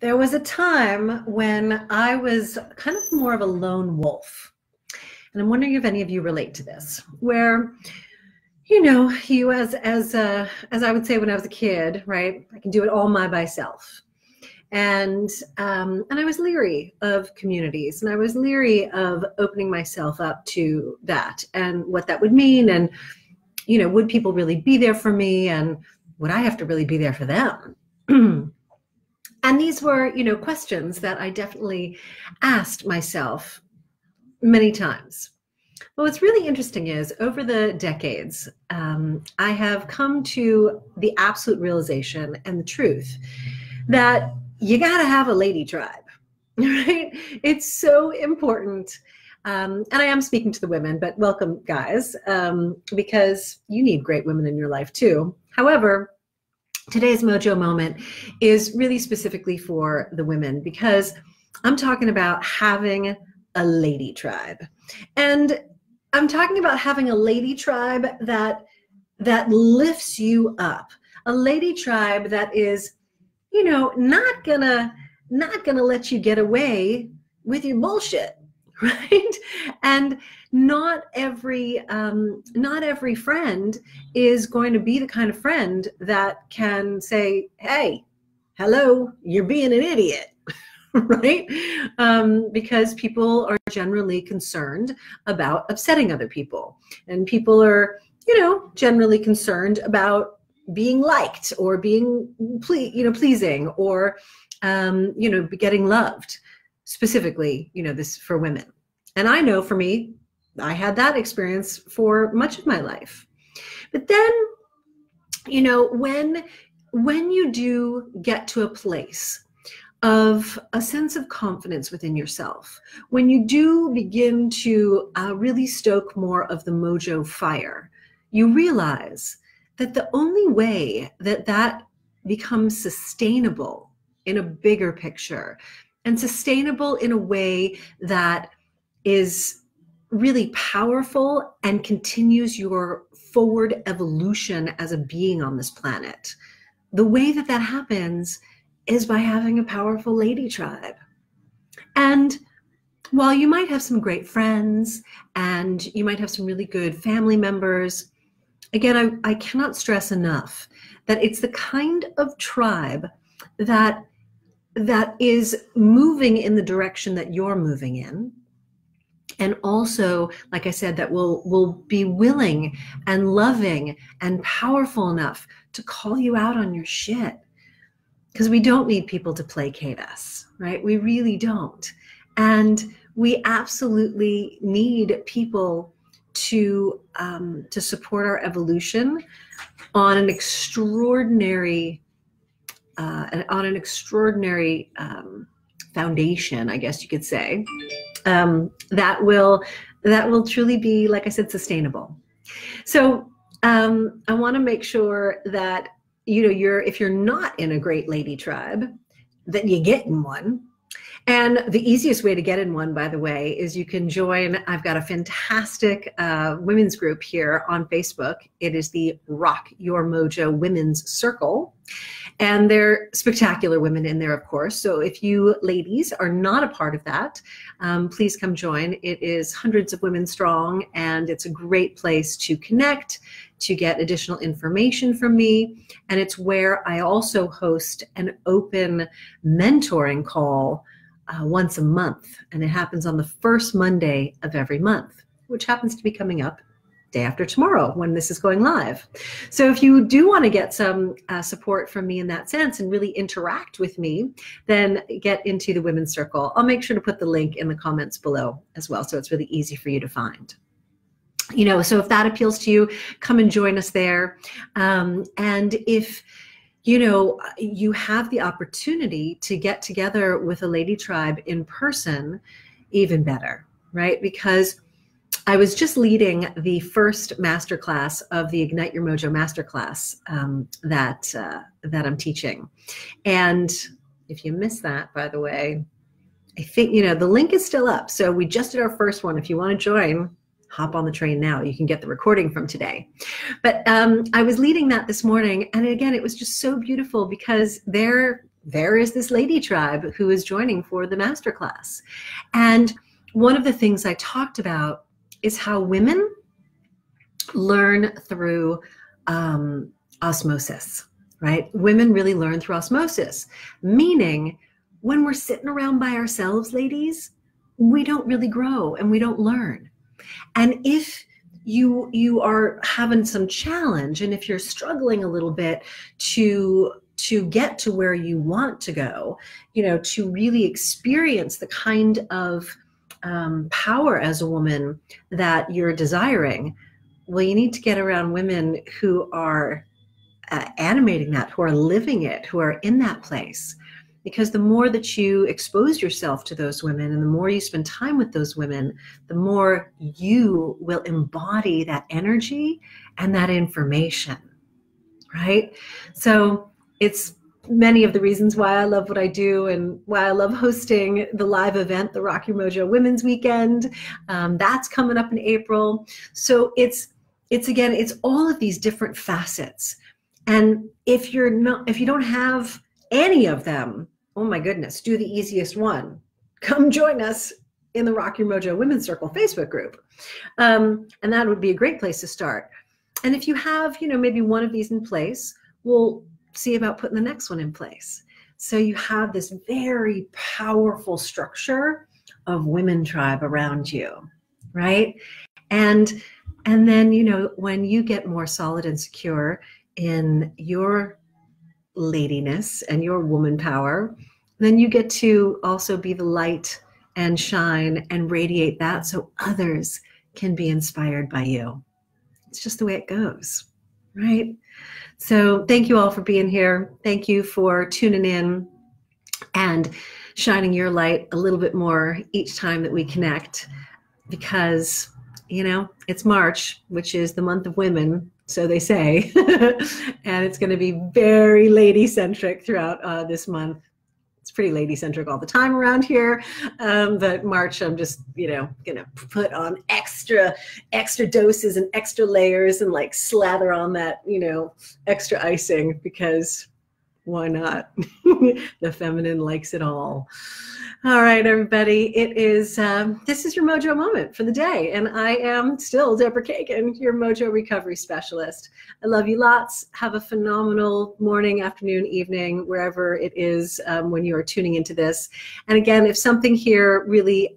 There was a time when I was kind of more of a lone wolf. And I'm wondering if any of you relate to this, where, you as I would say when I was a kid, right? I can do it all by myself. And I was leery of communities, and I was leery of opening myself up to that and what that would mean. And, would people really be there for me? And would I have to really be there for them? And these were, questions that I definitely asked myself many times. But what's really interesting is over the decades, I have come to the absolute realization and the truth that you got to have a lady tribe, right? It's so important. And I am speaking to the women, but welcome, guys, because you need great women in your life too. However, today's Mojo Moment is really specifically for the women, because I'm talking about having a lady tribe. And I'm talking about having a lady tribe that lifts you up. A lady tribe that is, not gonna let you get away with your bullshit, right? And not every friend is going to be the kind of friend that can say, hey, hello, you're being an idiot, right? Because people are generally concerned about upsetting other people. And people are, generally concerned about being liked or being pleasing or, getting loved. Specifically, this for women. And I know for me, I had that experience for much of my life. But then, when you do get to a place of a sense of confidence within yourself, when you do begin to really stoke more of the mojo fire, you realize that the only way that becomes sustainable in a bigger picture, and sustainable in a way that is really powerful and continues your forward evolution as a being on this planet. The way that happens is by having a powerful lady tribe. And while you might have some great friends and you might have some really good family members, again, I cannot stress enough that it's the kind of tribe that is moving in the direction that you're moving in. And also, like I said, that will be willing and loving and powerful enough to call you out on your shit. Because we don't need people to placate us, right? We really don't. And we absolutely need people to support our evolution on an extraordinary foundation, I guess you could say, that will truly be, like I said, sustainable. So I want to make sure that if you're not in a great lady tribe, that you get in one. And the easiest way to get in one, by the way, is you can join. I've got a fantastic women's group here on Facebook. It is the Rock Your Mojo Women's Circle. And they're spectacular women in there, of course. So if you ladies are not a part of that, please come join. It is hundreds of women strong, and it's a great place to connect, to get additional information from me. And it's where I also host an open mentoring call once a month. And it happens on the first Monday of every month, which happens to be coming up day after tomorrow when this is going live. So if you do want to get some support from me in that sense and really interact with me, then get into the Women's Circle. I'll make sure to put the link in the comments below as well, so it's really easy for you to find. So if that appeals to you, come and join us there. And if you have the opportunity to get together with a lady tribe in person, even better, right? Because I was just leading the first masterclass of the Ignite Your Mojo masterclass that I'm teaching. And if you missed that, by the way, I think, the link is still up. So we just did our first one. If you want to join, hop on the train now. You can get the recording from today. But I was leading that this morning. And again, it was just so beautiful because there there is this lady tribe who is joining for the masterclass. And one of the things I talked about is how women learn through osmosis, right? Women really learn through osmosis, meaning when we're sitting around by ourselves, ladies, we don't really grow and we don't learn. And if you are having some challenge, and if you're struggling a little bit to get to where you want to go, to really experience the kind of power as a woman that you're desiring, well, you need to get around women who are animating that, who are living it, who are in that place. Because the more that you expose yourself to those women and the more you spend time with those women, the more you will embody that energy and that information, right? So it's many of the reasons why I love what I do and why I love hosting the live event, the Rock Your Mojo Women's Weekend. That's coming up in April. So it's all of these different facets. And if you don't have any of them, oh my goodness, do the easiest one. Come join us in the Rock Your Mojo Women's Circle Facebook group. And that would be a great place to start. And if you have, maybe one of these in place, we'll see about putting the next one in place. So you have this very powerful structure of women tribe around you, right? And then, when you get more solid and secure in your ladiness and your woman power, then you get to also be the light and shine and radiate that so others can be inspired by you. It's just the way it goes, right? So thank you all for being here. Thank you for tuning in and shining your light a little bit more each time that we connect, because it's March, which is the month of women, so they say, and it's going to be very lady-centric throughout this month. It's pretty lady-centric all the time around here, but March, I'm just, gonna put on extra doses and extra layers and like slather on that, extra icing, because why not? The feminine likes it all. All right, everybody, this is your Mojo Moment for the day, and I am still Deborah Kagan, your Mojo recovery specialist. I love you lots. Have a phenomenal morning, afternoon, evening, wherever it is when you are tuning into this. And again, if something here really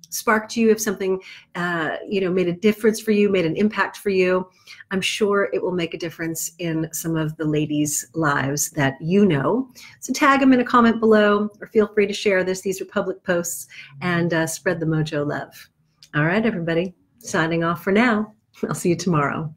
sparked you, if something made a difference for you, made an impact for you, I'm sure it will make a difference in some of the ladies' lives that you know. So tag them in a comment below, or feel free to share this. These are public posts, and spread the Mojo love. All right, everybody, signing off for now. I'll see you tomorrow.